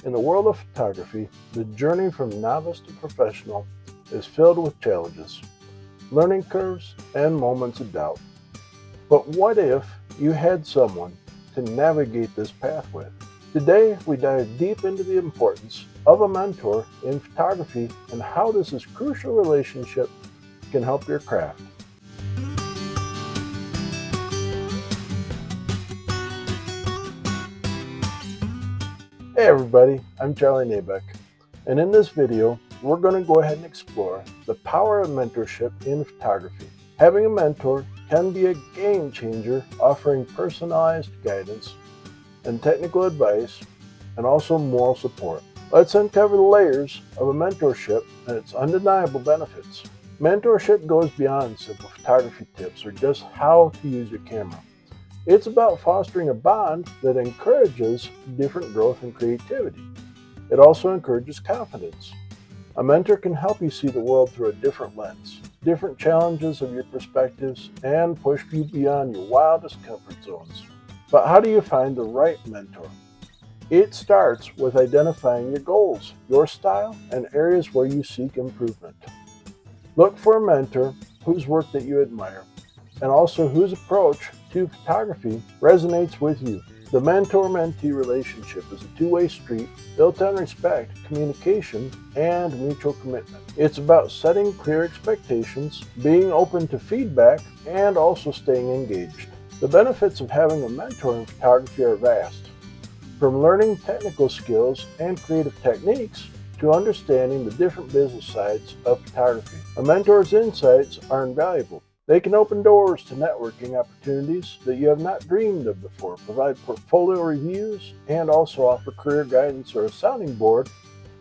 In the world of photography, the journey from novice to professional is filled with challenges, learning curves, and moments of doubt. But what if you had someone to navigate this path with? Today, we dive deep into the importance of a mentor in photography and how this crucial relationship can help your craft. Hey everybody, I'm Charlie Naebeck, and in this video, we're going to go ahead and explore the power of mentorship in photography. Having a mentor can be a game changer, offering personalized guidance and technical advice, and also moral support. Let's uncover the layers of a mentorship and its undeniable benefits. Mentorship goes beyond simple photography tips or just how to use your camera. It's about fostering a bond that encourages different growth and creativity. It also encourages confidence. A mentor can help you see the world through a different lens, different challenges of your perspectives, and push you beyond your wildest comfort zones. But how do you find the right mentor? It starts with identifying your goals, your style, and areas where you seek improvement. Look for a mentor whose work that you admire, and also whose approach to photography resonates with you. The mentor-mentee relationship is a two-way street built on respect, communication, and mutual commitment. It's about setting clear expectations, being open to feedback, and also staying engaged. The benefits of having a mentor in photography are vast, from learning technical skills and creative techniques to understanding the different business sides of photography. A mentor's insights are invaluable. They can open doors to networking opportunities that you have not dreamed of before, provide portfolio reviews, and also offer career guidance or a sounding board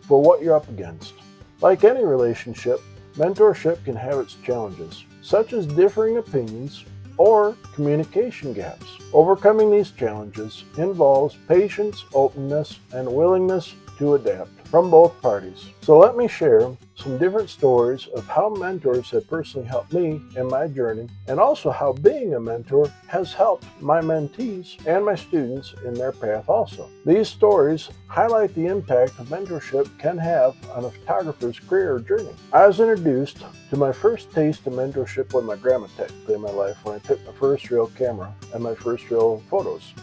for what you're up against. Like any relationship, mentorship can have its challenges, such as differing opinions or communication gaps. Overcoming these challenges involves patience, openness, and willingness to adapt from both parties. So let me share some different stories of how mentors have personally helped me in my journey, and also how being a mentor has helped my mentees and my students in their path also. These stories highlight the impact a mentorship can have on a photographer's career or journey. I was introduced to my first taste of mentorship with my grandma technically in my life when I took my first real camera and my first real photos.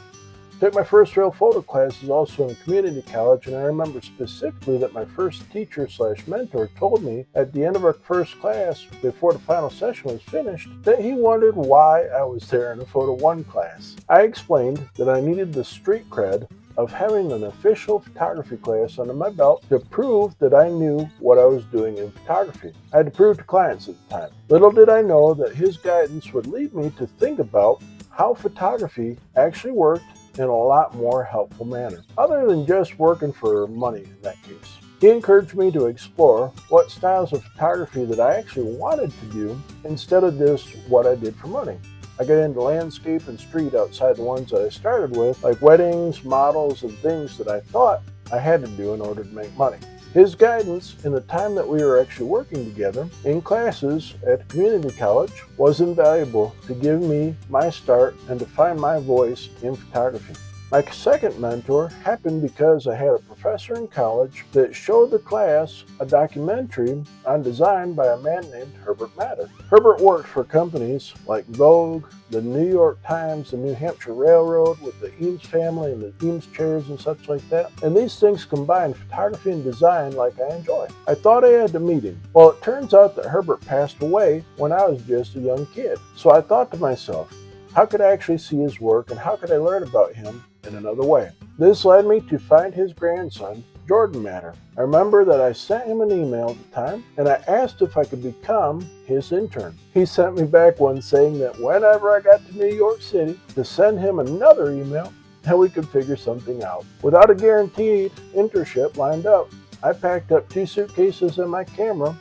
Took my first real photo classes also in community college, and I remember specifically that my first teacher/mentor told me at the end of our first class, before the final session was finished, that he wondered why I was there in a Photo 1 class. I explained that I needed the street cred of having an official photography class under my belt to prove that I knew what I was doing in photography. I had to prove to clients at the time. Little did I know that his guidance would lead me to think about how photography actually worked in a lot more helpful manner, other than just working for money in that case. He encouraged me to explore what styles of photography that I actually wanted to do instead of just what I did for money. I got into landscape and street outside the ones that I started with, like weddings, models, and things that I thought I had to do in order to make money. His guidance in the time that we were actually working together in classes at community college was invaluable to give me my start and to find my voice in photography. My second mentor happened because I had a professor in college that showed the class a documentary on design by a man named Herbert Matter. Herbert worked for companies like Vogue, the New York Times, the New Hampshire Railroad with the Eames family and the Eames chairs and such like that. And these things combine photography and design like I enjoy. I thought I had to meet him. Well, it turns out that Herbert passed away when I was just a young kid. So I thought to myself, how could I actually see his work and how could I learn about him in another way? This led me to find his grandson, Jordan Matter. I remember that I sent him an email at the time and I asked if I could become his intern. He sent me back one saying that whenever I got to New York City to send him another email and we could figure something out. Without a guaranteed internship lined up, I packed up 2 suitcases and my camera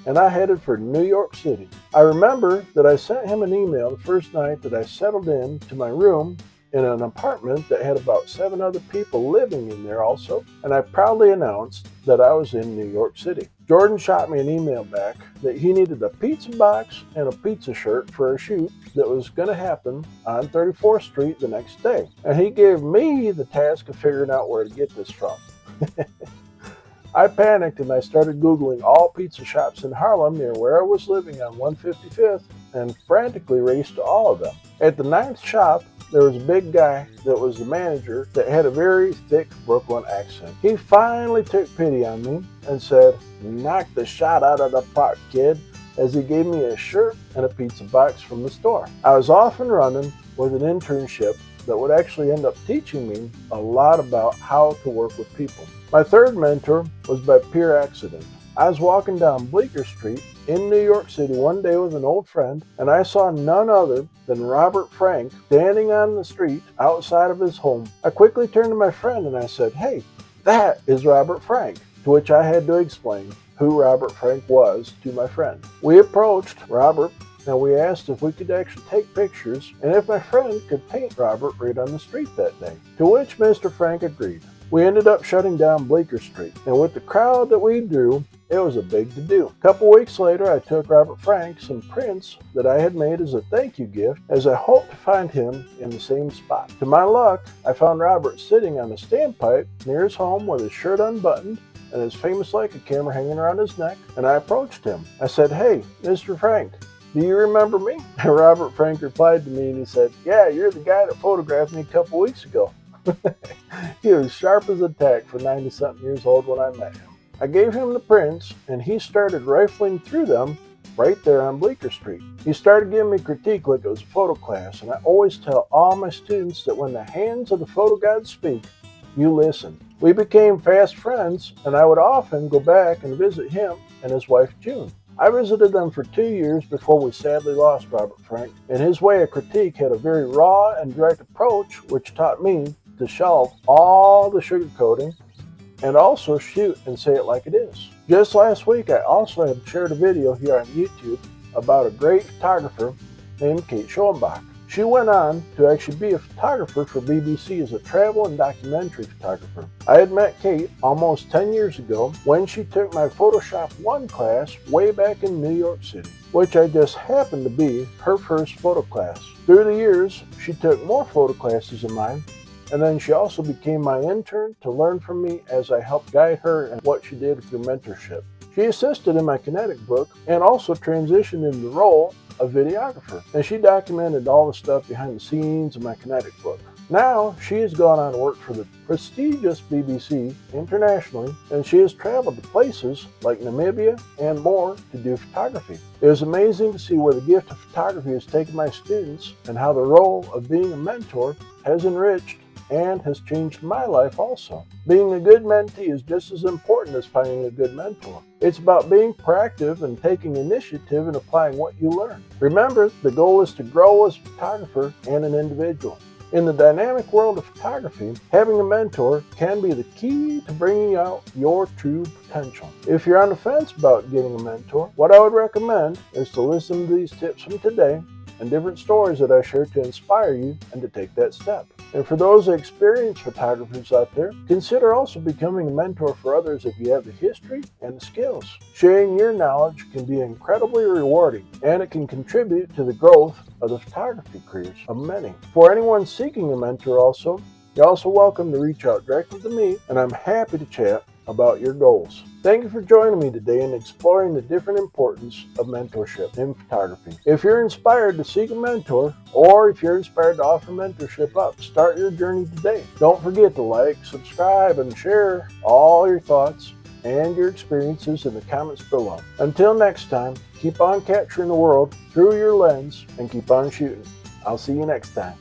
and I headed for New York City. I remember that I sent him an email the first night that I settled in to my room in an apartment that had about 7 other people living in there also, and I proudly announced that I was in New York City. Jordan shot me an email back that he needed a pizza box and a pizza shirt for a shoot that was going to happen on 34th Street the next day. And he gave me the task of figuring out where to get this from. I panicked and I started Googling all pizza shops in Harlem near where I was living on 155th and frantically raced to all of them. At the ninth shop, there was a big guy that was the manager that had a very thick Brooklyn accent. He finally took pity on me and said, "Knock the shot out of the park, kid," as he gave me a shirt and a pizza box from the store. I was off and running with an internship that would actually end up teaching me a lot about how to work with people. My third mentor was by pure accident. I was walking down Bleecker Street in New York City one day with an old friend, and I saw none other than Robert Frank standing on the street outside of his home. I quickly turned to my friend and I said, "Hey, that is Robert Frank," to which I had to explain who Robert Frank was to my friend. We approached Robert and we asked if we could actually take pictures and if my friend could paint Robert right on the street that day, to which Mr. Frank agreed. We ended up shutting down Bleecker Street, and with the crowd that we drew, it was a big to-do. A couple weeks later, I took Robert Frank some prints that I had made as a thank you gift, as I hoped to find him in the same spot. To my luck, I found Robert sitting on a standpipe near his home with his shirt unbuttoned and his famous Leica camera hanging around his neck, and I approached him. I said, "Hey, Mr. Frank, do you remember me?" And Robert Frank replied to me and he said, "Yeah, you're the guy that photographed me a couple weeks ago." He was sharp as a tack for 90-something years old when I met him. I gave him the prints, and he started rifling through them right there on Bleecker Street. He started giving me critique like it was a photo class, and I always tell all my students that when the hands of the photo gods speak, you listen. We became fast friends, and I would often go back and visit him and his wife June. I visited them for 2 years before we sadly lost Robert Frank, and his way of critique had a very raw and direct approach, which taught me to shelve all the sugarcoating and also shoot and say it like it is. Just last week, I also had shared a video here on YouTube about a great photographer named Kate Schoenbach. She went on to actually be a photographer for BBC as a travel and documentary photographer. I had met Kate almost 10 years ago when she took my Photoshop 1 class way back in New York City, which I just happened to be her first photo class. Through the years, she took more photo classes of mine, and then she also became my intern to learn from me as I helped guide her in what she did through mentorship. She assisted in my kinetic book and also transitioned into the role of videographer, and she documented all the stuff behind the scenes of my kinetic book. Now she has gone on to work for the prestigious BBC internationally, and she has traveled to places like Namibia and more to do photography. It was amazing to see where the gift of photography has taken my students and how the role of being a mentor has enriched and has changed my life also. Being a good mentee is just as important as finding a good mentor. It's about being proactive and taking initiative and applying what you learn. Remember, the goal is to grow as a photographer and an individual. In the dynamic world of photography, having a mentor can be the key to bringing out your true potential. If you're on the fence about getting a mentor, what I would recommend is to listen to these tips from today and different stories that I share to inspire you and to take that step. And for those experienced photographers out there, consider also becoming a mentor for others if you have the history and the skills. Sharing your knowledge can be incredibly rewarding, and it can contribute to the growth of the photography careers of many. For anyone seeking a mentor also, you're also welcome to reach out directly to me, and I'm happy to chat about your goals. Thank you for joining me today in exploring the different importance of mentorship in photography. If you're inspired to seek a mentor, or if you're inspired to offer mentorship up, start your journey today. Don't forget to like, subscribe, and share all your thoughts and your experiences in the comments below. Until next time, keep on capturing the world through your lens and keep on shooting. I'll see you next time.